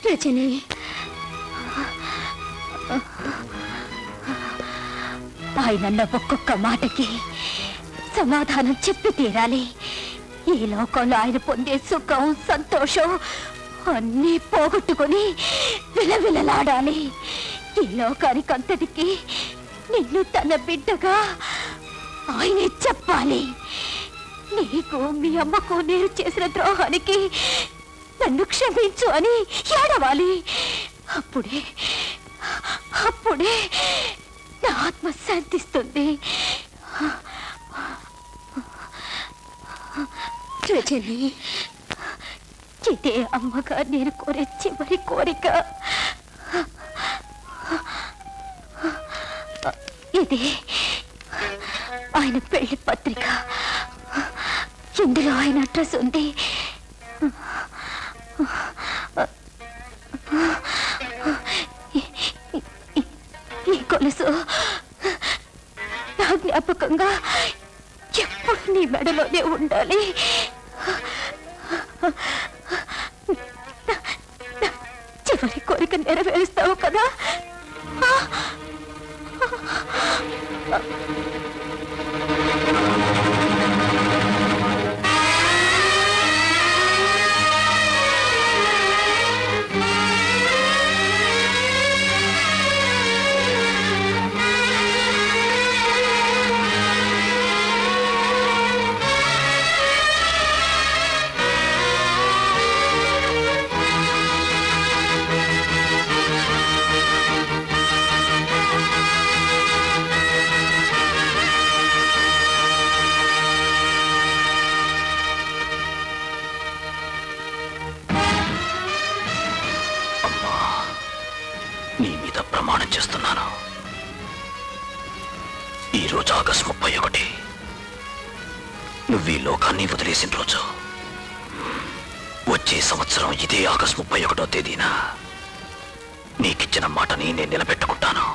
రజని, ఆయన ఒక్కొక్క మాటకి సమాధానం చెప్పి తీరాలి. ఈ లోకంలో ఆయన పొందే సుఖం సంతోషం అన్నీ పోగొట్టుకుని విలవిలలాడాలి. ఈ లోకానికి అంతటికి నిన్ను తన బిడ్డగా ఆయనే చెప్పాలి. నీకు మీ అమ్మకు నేను చేసిన ద్రోహానికి నన్ను క్షమించు అని ఏడవాలి. అప్పుడే అప్పుడే నా ఆత్మ శాంతిస్తుంది. రజని, ఇదే అమ్మగా నేను కోరే చివరి కోరిక. ఇది ఆయన పెళ్లి పత్రిక. ఇందులో ఆయన అడ్రస్ ఉంది. ఈ కొలుసు నా జ్ఞాపకంగా ఎప్పుడు నీ మెడలోనే ఉండాలి. చివరి కోరిక నెరవేరుస్తావు కదా? ఈరోజు ఆగస్టు 31. నువ్వు ఈ లోకాన్ని వదిలేసిన రోజు. వచ్చే సంవత్సరం ఇదే ఆగస్టు 31వ తేదీన నీకిచ్చిన మాటని నేను నిలబెట్టుకుంటాను.